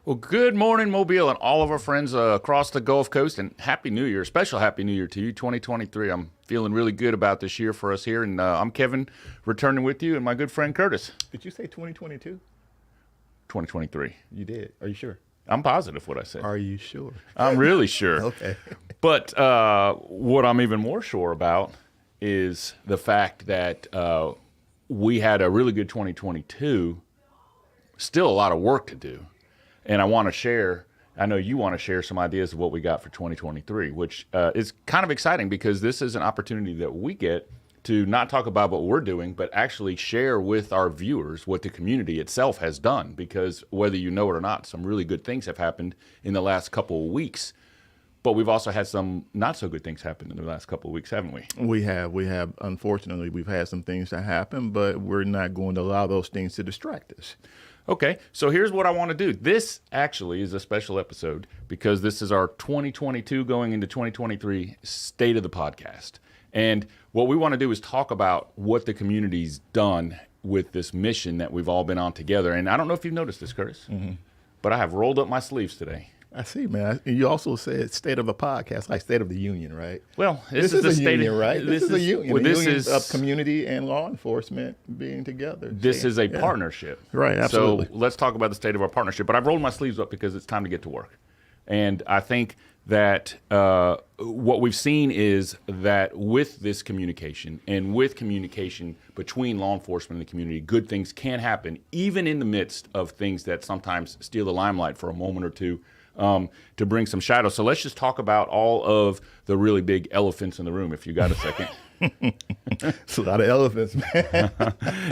Well, good morning, Mobile, and all of our friends across the Gulf Coast, and Happy New Year. Special Happy New Year to you, 2023. I'm feeling really good about this year for us here, and I'm Kevin, returning with you, and my good friend Curtis. Did you say 2022? 2023. You did. Are you sure? I'm positive what I said. Are you sure? I'm really sure. Okay. But what I'm even more sure about is the fact that we had a really good 2022, still a lot of work to do. And I want to share, I know you want to share some ideas of what we got for 2023, which is kind of exciting because this is an opportunity that we get to not talk about what we're doing, but actually share with our viewers what the community itself has done. Because whether you know it or not, some really good things have happened in the last couple of weeks. But we've also had some not so good things happen in the last couple of weeks, haven't we? We have. Unfortunately, we've had some things that happen, but we're not going to allow those things to distract us. Okay, so here's what I want to do. This actually is a special episode because this is our 2022 going into 2023 state of the podcast. And what we want to do is talk about what the community's done with this mission that we've all been on together. And I don't know if you've noticed this, Curtis, but I have rolled up my sleeves today. I see, man. You also said state of the podcast, like State of the Union, right? Well, this is the a state union, right? This is a union. Well, the this union is of community and law enforcement being together. This is a partnership. Right, absolutely. So let's talk about the state of our partnership. But I've rolled my sleeves up because it's time to get to work. And I think that what we've seen is that with this communication and with communication between law enforcement and the community, good things can happen, even in the midst of things that sometimes steal the limelight for a moment or two. To bring some shadow. So let's just talk about all of the really big elephants in the room, if you got a second. It's a lot of elephants, man.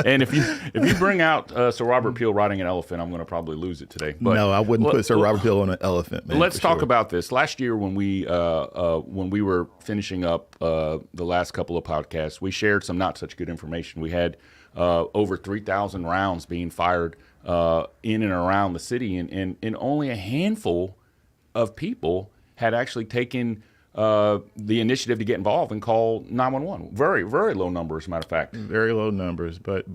And if you bring out Sir Robert Peel riding an elephant, I'm going to probably lose it today. But no, I wouldn't put Sir Robert Peel on an elephant, man. Let's talk about this. Last year when we were finishing up the last couple of podcasts, we shared some not such good information. We had over 3,000 rounds being fired in and around the city, and only a handful of people had actually taken the initiative to get involved and call 911. Very, very low numbers, as a matter of fact. Very low numbers, but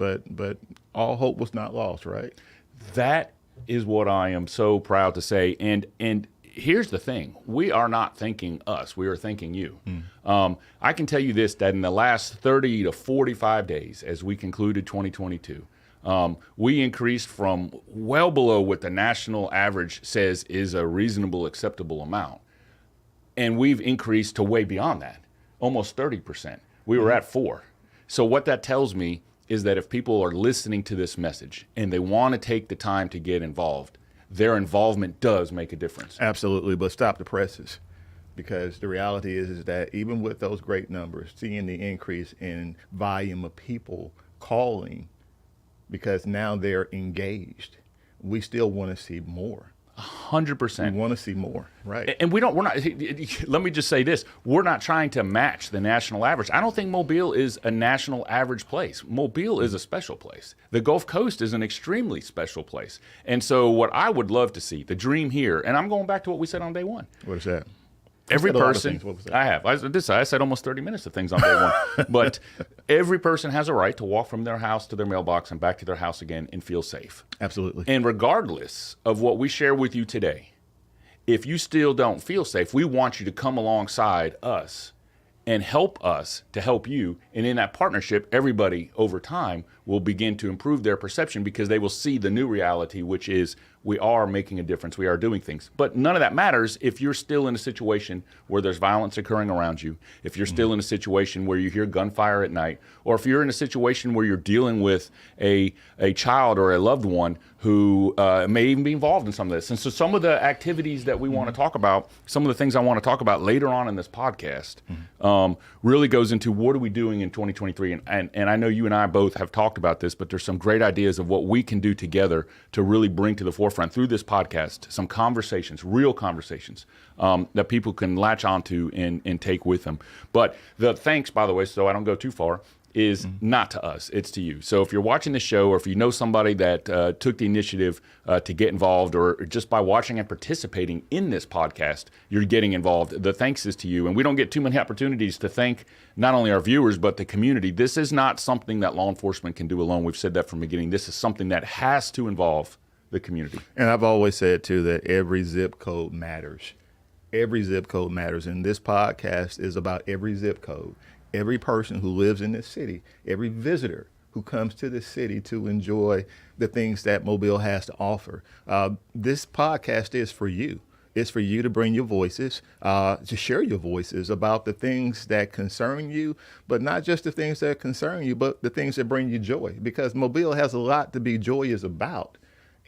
all hope was not lost, right? That is what I am so proud to say. And here's the thing. We are not thanking us. We are thanking you. I can tell you this, that in the last 30 to 45 days, as we concluded 2022, we increased from well below what the national average says is a reasonable, acceptable amount. And we've increased to way beyond that, almost 30%. We were at 4. So what that tells me is that if people are listening to this message and they want to take the time to get involved, their involvement does make a difference. Absolutely, but stop the presses. Because the reality is that even with those great numbers, seeing the increase in volume of people calling, because now they're engaged, we still want to see more. 100%. We want to see more, right? And we're not, let me just say this, we're not trying to match the national average. I don't think Mobile is a national average place. Mobile is a special place. The Gulf Coast is an extremely special place. And so what I would love to see, the dream here, and I'm going back to what we said on day one. What is that? Every person, I said almost 30 minutes of things on day one, but every person has a right to walk from their house to their mailbox and back to their house again and feel safe. Absolutely. And regardless of what we share with you today, if you still don't feel safe, we want you to come alongside us and help us to help you. And in that partnership, everybody over time will begin to improve their perception because they will see the new reality, which is we are making a difference. We are doing things. But none of that matters if you're still in a situation where there's violence occurring around you, if you're still in a situation where you hear gunfire at night, or if you're in a situation where you're dealing with a child or a loved one who may even be involved in some of this. And so some of the activities that we want to talk about, some of the things I want to talk about later on in this podcast, really goes into what are we doing in 2023. And I know you and I both have talked about this, but there's some great ideas of what we can do together to really bring to the forefront through this podcast some conversations, real conversations that people can latch onto and take with them. But the thanks, by the way, so I don't go too far, is not to us, it's to you. So if you're watching the show, or if you know somebody that took the initiative to get involved, or just by watching and participating in this podcast, you're getting involved, the thanks is to you. And we don't get too many opportunities to thank not only our viewers, but the community. This is not something that law enforcement can do alone. We've said that from the beginning. This is something that has to involve the community. And I've always said, too, that every zip code matters. Every zip code matters. And this podcast is about every zip code. Every person who lives in this city, every visitor who comes to this city to enjoy the things that Mobile has to offer. This podcast is for you. It's for you to bring your voices, to share your voices about the things that concern you, but not just the things that concern you, but the things that bring you joy, because Mobile has a lot to be joyous about.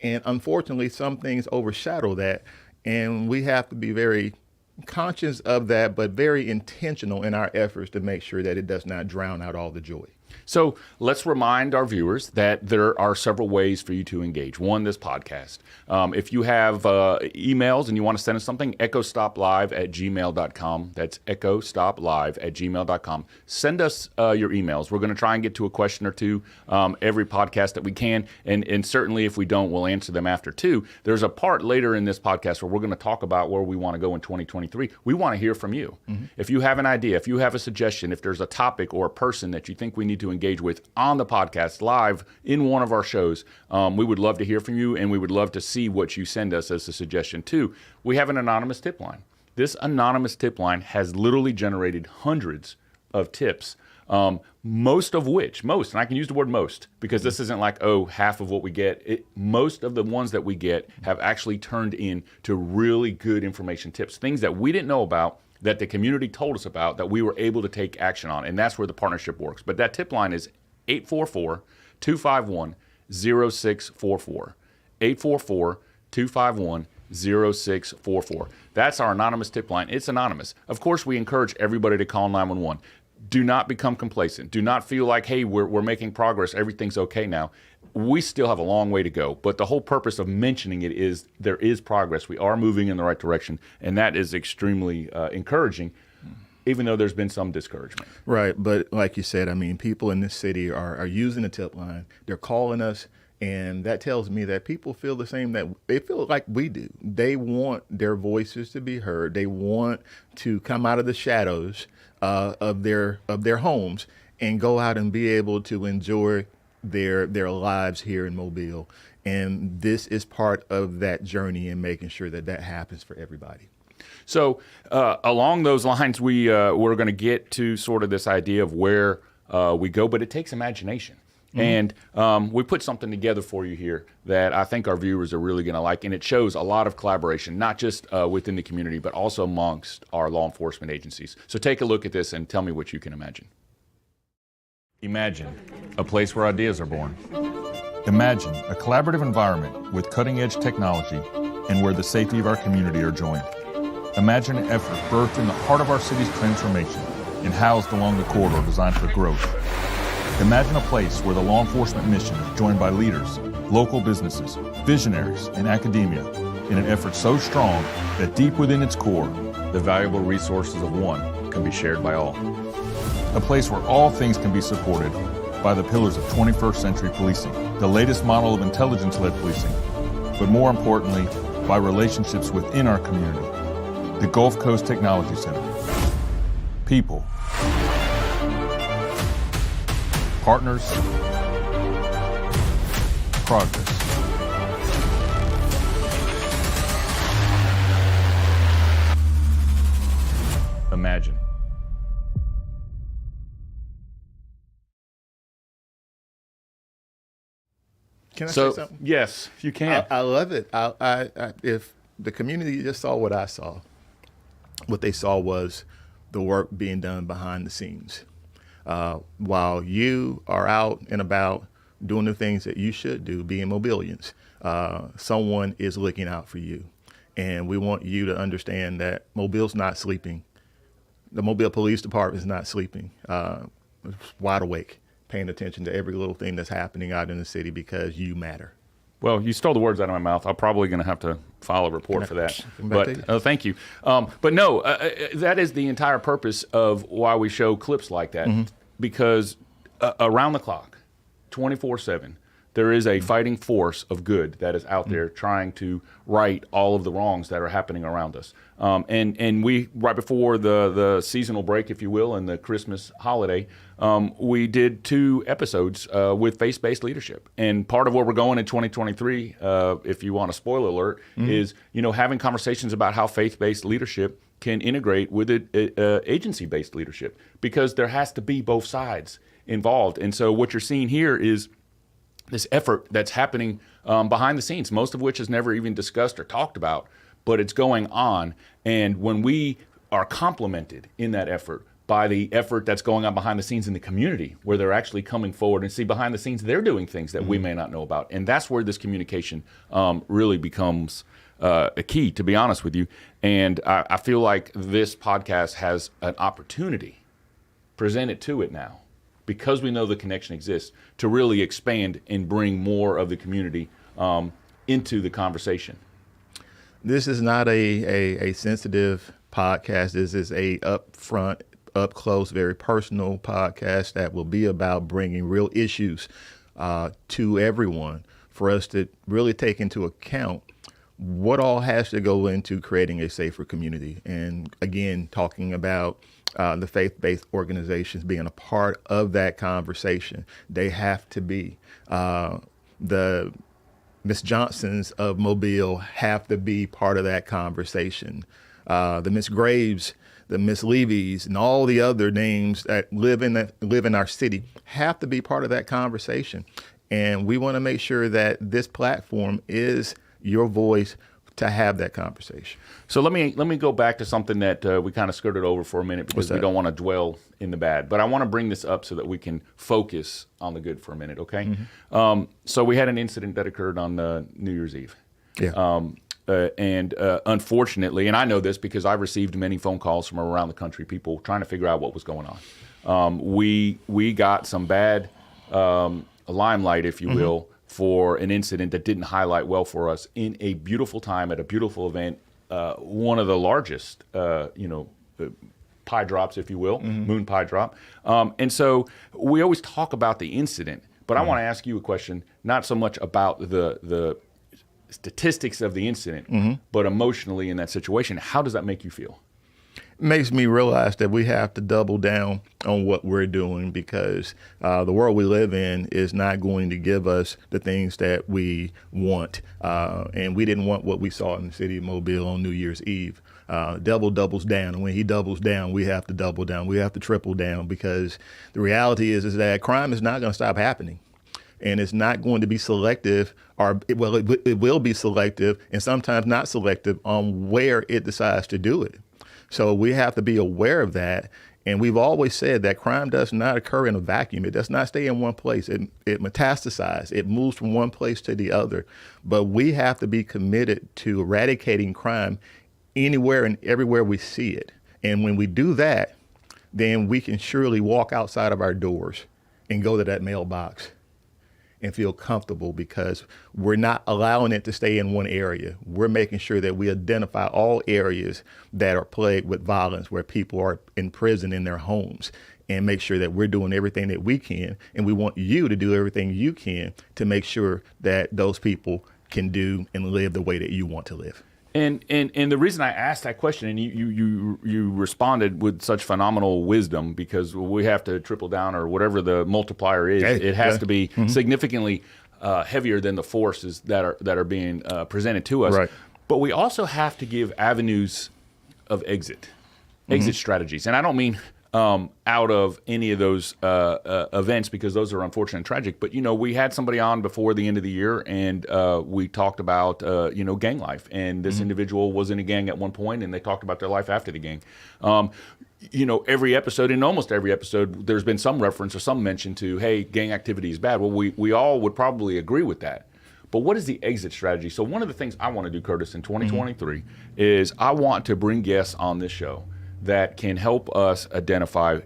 And unfortunately, some things overshadow that, and we have to be very conscious of that, but very intentional in our efforts to make sure that it does not drown out all the joy. So let's remind our viewers that there are several ways for you to engage. One, this podcast. If you have emails and you want to send us something, echostoplive@gmail.com. That's echostoplive@gmail.com. Send us your emails. We're going to try and get to a question or two every podcast that we can. And certainly if we don't, we'll answer them after too. There's a part later in this podcast where we're going to talk about where we want to go in 2023. We want to hear from you. If you have an idea, if you have a suggestion, if there's a topic or a person that you think we need to engage with on the podcast live in one of our shows, we would love to hear from you, and we would love to see what you send us as a suggestion too. We have an anonymous tip line. This anonymous tip line has literally generated hundreds of tips, most of which, and I can use the word most because this isn't like, oh, half of what we get. Most of the ones that we get have actually turned into really good information tips, things that we didn't know about, that the community told us about, that we were able to take action on. And that's where the partnership works. But that tip line is 844-251-0644. 844-251-0644. That's our anonymous tip line. It's anonymous. Of course, we encourage everybody to call 911. Do not become complacent. Do not feel like, hey, we're making progress. Everything's okay now. We still have a long way to go. But the whole purpose of mentioning it is there is progress. We are moving in the right direction. And that is extremely encouraging, even though there's been some discouragement. Right. But like you said, I mean, people in this city are using the tip line. They're calling us. And that tells me that people feel the same, that they feel like we do. They want their voices to be heard. They want to come out of the shadows of their homes and go out and be able to enjoy their lives here in Mobile. And this is part of that journey in making sure that that happens for everybody. So along those lines, we're going to get to sort of this idea of where we go, but it takes imagination. And we put something together for you here that I think our viewers are really going to like, and it shows a lot of collaboration, not just within the community, but also amongst our law enforcement agencies. So take a look at this and tell me what you can imagine. Imagine a place where ideas are born. Imagine a collaborative environment with cutting-edge technology and where the safety of our community are joined. Imagine an effort birthed in the heart of our city's transformation and housed along the corridor designed for growth. Imagine a place where the law enforcement mission is joined by leaders, local businesses, visionaries, and academia in an effort so strong that deep within its core, the valuable resources of one can be shared by all. A place where all things can be supported by the pillars of 21st century policing, the latest model of intelligence-led policing, but more importantly, by relationships within our community, the Gulf Coast Technology Center. People. Partners, progress. Imagine. Can I So say something? yes, you can. I love it. If the community just saw what I saw, what they saw was the work being done behind the scenes. While you are out and about doing the things that you should do, being Mobilians, someone is looking out for you. And we want you to understand that Mobile's not sleeping. The Mobile Police Department is not sleeping. It's wide awake, paying attention to every little thing that's happening out in the city because you matter. Well, you stole the words out of my mouth. I'm probably going to have to file a report for that. But thank you. But no, that is the entire purpose of why we show clips like that, because around the clock, 24/7, there is a fighting force of good that is out there trying to right all of the wrongs that are happening around us. And we, right before the seasonal break, if you will, and the Christmas holiday, we did 2 episodes with faith-based leadership. And part of where we're going in 2023, if you want a spoiler alert, is having conversations about how faith-based leadership can integrate with agency-based leadership, because there has to be both sides involved. And so what you're seeing here is this effort that's happening behind the scenes, most of which is never even discussed or talked about, but it's going on. And when we are complemented in that effort by the effort that's going on behind the scenes in the community, where they're actually coming forward and see behind the scenes, they're doing things that we may not know about. And that's where this communication really becomes a key, to be honest with you. And I feel like this podcast has an opportunity presented to it now, because we know the connection exists, to really expand and bring more of the community into the conversation. This is not a sensitive podcast. This is a upfront, up close, very personal podcast that will be about bringing real issues to everyone, for us to really take into account what all has to go into creating a safer community. And again, talking about the faith-based organizations being a part of that conversation. They have to be. The Miss Johnsons of Mobile have to be part of that conversation. The Miss Graves, the Miss Levy's, and all the other names that live in our city have to be part of that conversation. And we want to make sure that this platform is your voice to have that conversation. So let me go back to something that we kind of skirted over for a minute, because we don't want to dwell in the bad. But I want to bring this up so that we can focus on the good for a minute, okay? So we had an incident that occurred on New Year's Eve. Yeah. And unfortunately, and I know this because I've received many phone calls from around the country, people trying to figure out what was going on. We got some bad limelight, if you will, for an incident that didn't highlight well for us in a beautiful time at a beautiful event, one of the largest, pie drops, if you will, moon pie drop. And so we always talk about the incident, but I want to ask you a question, not so much about the statistics of the incident, but emotionally in that situation. How does that make you feel? Makes me realize that we have to double down on what we're doing, because the world we live in is not going to give us the things that we want. And we didn't want what we saw in the city of Mobile on New Year's Eve. Devil doubles down. And when he doubles down, we have to double down. We have to triple down, because the reality is that crime is not going to stop happening. And it's not going to be selective, or it will be selective and sometimes not selective on where it decides to do it. So we have to be aware of that. And we've always said that crime does not occur in a vacuum. It does not stay in one place. It metastasizes. It moves from one place to the other. But we have to be committed to eradicating crime anywhere and everywhere we see it. And when we do that, then we can surely walk outside of our doors and go to that mailbox and feel comfortable, because we're not allowing it to stay in one area. We're making sure that we identify all areas that are plagued with violence, where people are in prison in their homes, and make sure that we're doing everything that we can. And we want you to do everything you can to make sure that those people can do and live the way that you want to live. And the reason I asked that question, and you responded with such phenomenal wisdom, because we have to triple down, or whatever the multiplier is, it has to be significantly heavier than the forces that are being presented to us. Right. But we also have to give avenues of exit strategies, and I don't mean out of any of those events, because those are unfortunate and tragic. But, we had somebody on before the end of the year, and we talked about, gang life. And this individual was in a gang at one point, and they talked about their life after the gang. Every episode, in almost every episode, there's been some reference or some mention to, hey, gang activity is bad. Well, we all would probably agree with that. But what is the exit strategy? So one of the things I want to do, Curtis, in 2023 is I want to bring guests on this show that can help us identify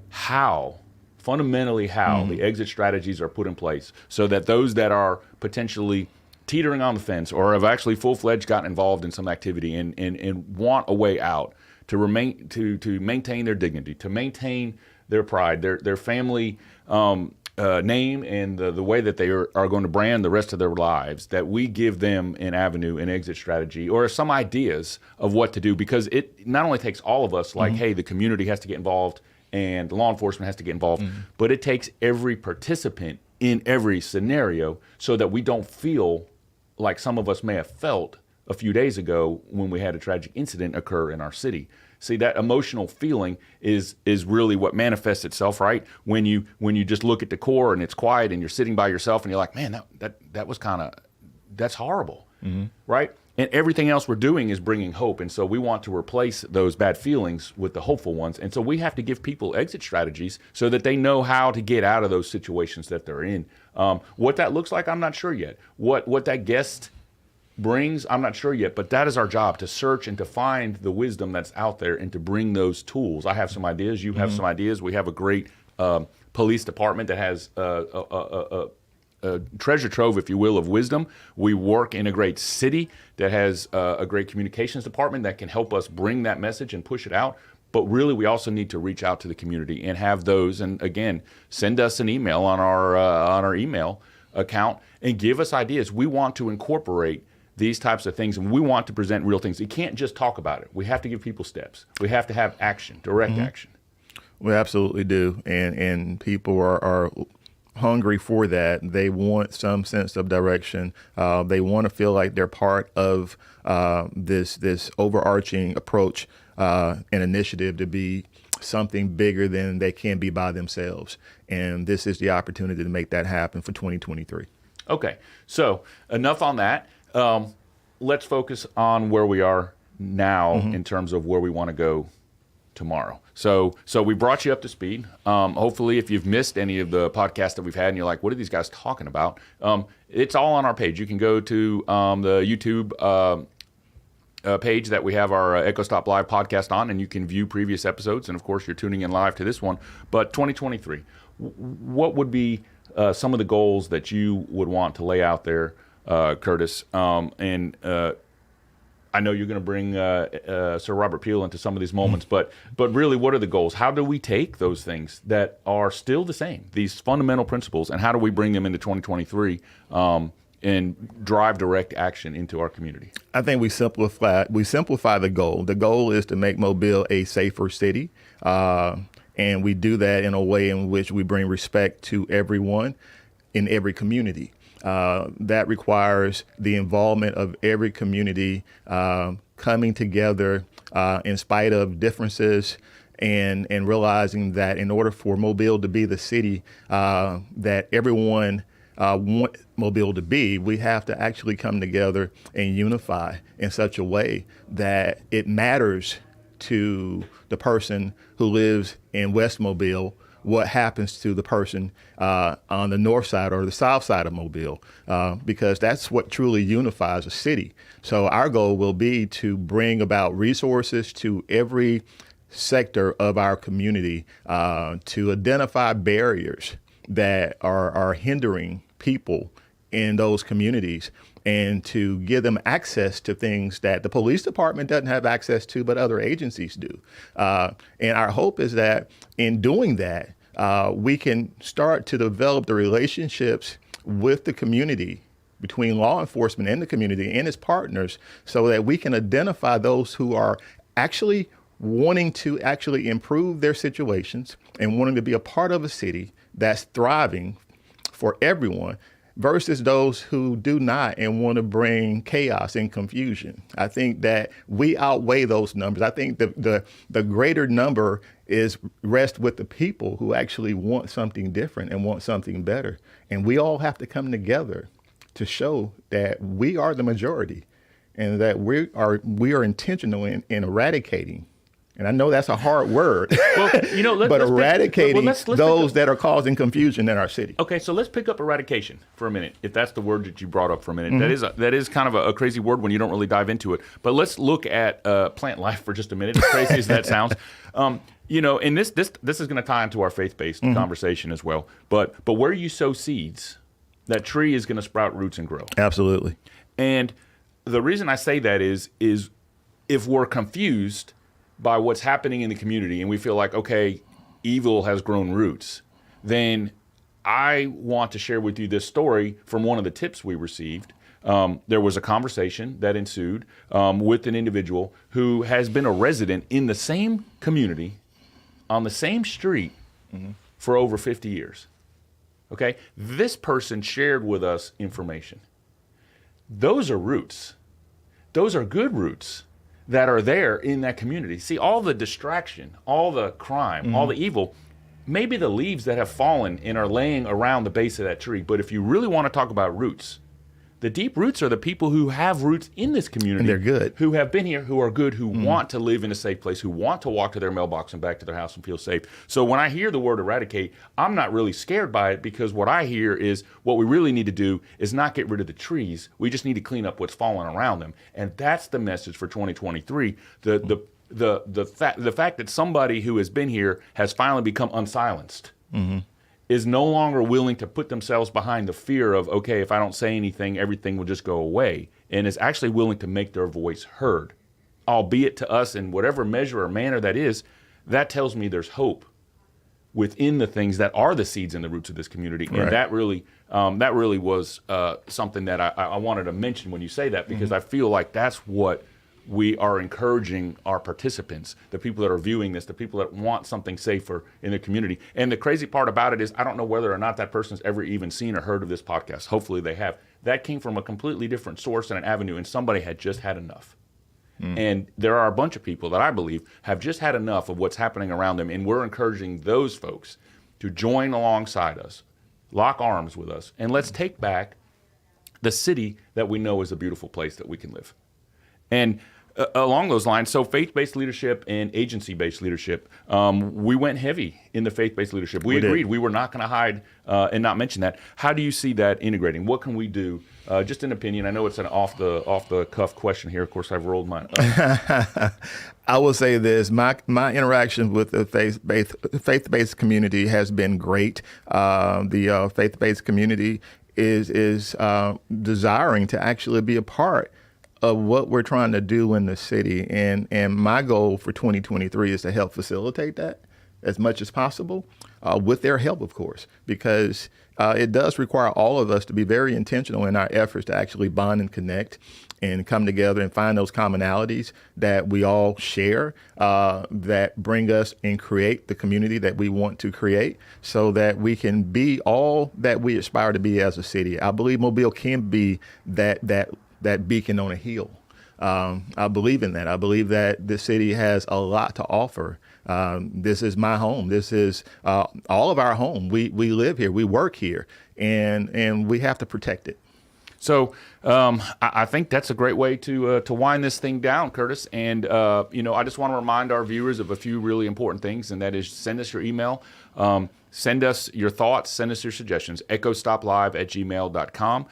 fundamentally how the exit strategies are put in place, so that those that are potentially teetering on the fence or have actually full-fledged gotten involved in some activity and want a way out to maintain their dignity, to maintain their pride, their family name, and the way that they are going to brand the rest of their lives, that we give them an avenue, an exit strategy, or some ideas of what to do, because it not only takes all of us, like, hey, the community has to get involved and law enforcement has to get involved, but it takes every participant in every scenario, so that we don't feel like some of us may have felt a few days ago when we had a tragic incident occur in our city. See, that emotional feeling is really what manifests itself, right? When you just look at the core and it's quiet and you're sitting by yourself and you're like, man, that was that's horrible, right? And everything else we're doing is bringing hope. And so we want to replace those bad feelings with the hopeful ones. And so we have to give people exit strategies so that they know how to get out of those situations that they're in. What that looks like, I'm not sure yet. What that guest brings, I'm not sure yet, but that is our job, to search and to find the wisdom that's out there and to bring those tools. I have some ideas. You have some ideas. We have a great police department that has a treasure trove, if you will, of wisdom. We work in a great city that has a great communications department that can help us bring that message and push it out. But really, we also need to reach out to the community and have those. And again, send us an email on our email account and give us ideas. We want to incorporate these types of things, and we want to present real things. You can't just talk about it. We have to give people steps. We have to have action, direct action. We absolutely do, and people are hungry for that. They want some sense of direction. They want to feel like they're part of this overarching approach and initiative to be something bigger than they can be by themselves. And this is the opportunity to make that happen for 2023. Okay, so enough on that. Let's focus on where we are now in terms of where we want to go tomorrow. So we brought you up to speed. Hopefully, if you've missed any of the podcasts that we've had and you're like, what are these guys talking about? It's all on our page. You can go to the YouTube page that we have our Echo Stop Live podcast on, and you can view previous episodes. And of course, you're tuning in live to this one. But 2023, what would be some of the goals that you would want to lay out there, Curtis? And I know you're going to bring Sir Robert Peel into some of these moments, but really, what are the goals? How do we take those things that are still the same, these fundamental principles, and how do we bring them into 2023 and drive direct action into our community? I think we simplify the goal. The goal is to make Mobile a safer city, and we do that in a way in which we bring respect to everyone in every community. That requires the involvement of every community coming together in spite of differences, and realizing that in order for Mobile to be the city that everyone want Mobile to be, we have to actually come together and unify in such a way that it matters to the person who lives in West Mobile what happens to the person on the north side or the south side of Mobile, because that's what truly unifies a city. So our goal will be to bring about resources to every sector of our community, to identify barriers that are hindering people in those communities, and to give them access to things that the police department doesn't have access to, but other agencies do. And our hope is that in doing that, we can start to develop the relationships with the community, between law enforcement and the community and its partners, so that we can identify those who are actually wanting to actually improve their situations and wanting to be a part of a city that's thriving for everyone, versus those who do not and want to bring chaos and confusion. I think that we outweigh those numbers. I think the greater number is rest with the people who actually want something different and want something better. And we all have to come together to show that we are the majority and that we are intentional in eradicating. And I know that's a hard word, Well, but eradicating those that are causing confusion in our city. Okay, so let's pick up eradication for a minute, if that's the word that you brought up for a minute. That is kind of a crazy word when you don't really dive into it. But let's look at plant life for just a minute, as crazy as that sounds. And this is going to tie into our faith-based conversation as well. But where you sow seeds, that tree is going to sprout roots and grow. Absolutely. And the reason I say that is if we're confused by what's happening in the community and we feel like, okay, evil has grown roots, then I want to share with you this story from one of the tips we received. There was a conversation that ensued with an individual who has been a resident in the same community on the same street for over 50 years. Okay? This person shared with us information. Those are roots. Those are good roots that are there in that community. See, all the distraction, all the crime, all the evil, maybe the leaves that have fallen and are laying around the base of that tree. But if you really want to talk about roots, the deep roots are the people who have roots in this community. And they're good. Who have been here, who are good, who want to live in a safe place, who want to walk to their mailbox and back to their house and feel safe. So when I hear the word eradicate, I'm not really scared by it, because what I hear is what we really need to do is not get rid of the trees. We just need to clean up what's fallen around them. And that's the message for 2023. The fact that somebody who has been here has finally become unsilenced. Is no longer willing to put themselves behind the fear of, okay, if I don't say anything, everything will just go away, and is actually willing to make their voice heard, albeit to us in whatever measure or manner that is. That tells me there's hope within the things that are the seeds and the roots of this community. And Right. that really was something that I wanted to mention when you say that, because I feel like that's what we are encouraging our participants, the people that are viewing this, the people that want something safer in the community. And the crazy part about it is, I don't know whether or not that person's ever even seen or heard of this podcast. Hopefully they have. That came from a completely different source and an avenue, and somebody had just had enough. And there are a bunch of people that I believe have just had enough of what's happening around them, and we're encouraging those folks to join alongside us, lock arms with us, and let's take back the city that we know is a beautiful place that we can live. And along those lines, so faith-based leadership and agency-based leadership, we went heavy in the faith-based leadership. We agreed. We were not going to hide and not mention that. How do you see that integrating? What can we do? Just an opinion. I know it's an off-the-cuff question here. Of course, I've rolled mine up. I will say this: my interaction with the faith-based community has been great. The faith-based community is desiring to actually be a part of what we're trying to do in the city. And my goal for 2023 is to help facilitate that as much as possible, with their help, of course, because it does require all of us to be very intentional in our efforts to actually bond and connect and come together and find those commonalities that we all share, that bring us and create the community that we want to create, so that we can be all that we aspire to be as a city. I believe Mobile can be that beacon on a hill. I believe in that. I believe that this city has a lot to offer. This is my home. This is all of our home. We live here. We work here, and we have to protect it. So I think that's a great way to wind this thing down, Curtis. And I just want to remind our viewers of a few really important things, and that is, send us your email. Send us your thoughts. Send us your suggestions. echostoplive@gmail.com.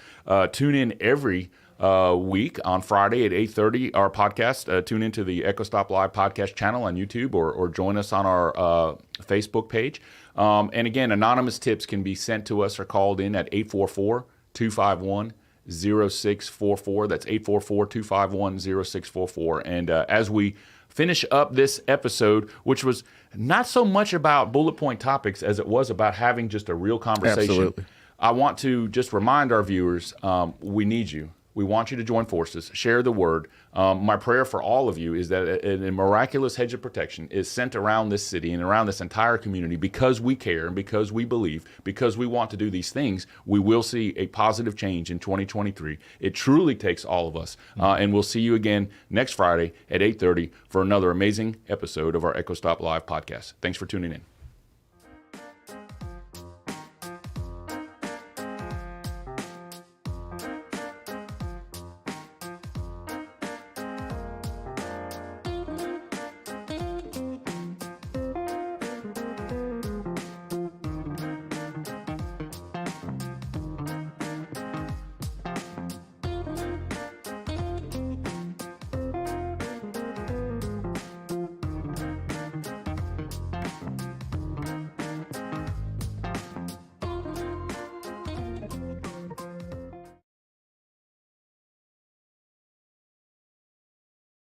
Tune in every week on Friday at 8:30, our podcast. Tune into the Echo Stop Live podcast channel on YouTube, or join us on our Facebook page. And again, anonymous tips can be sent to us or called in at 844-251-0644. That's 844-251-0644. And as we finish up this episode, which was not so much about bullet point topics as it was about having just a real conversation. Absolutely. I want to just remind our viewers, we need you. We want you to join forces, share the word. My prayer for all of you is that a miraculous hedge of protection is sent around this city and around this entire community because we care and because we believe, because we want to do these things. We will see a positive change in 2023. It truly takes all of us. And we'll see you again next Friday at 8:30 for another amazing episode of our EchoStop Live podcast. Thanks for tuning in.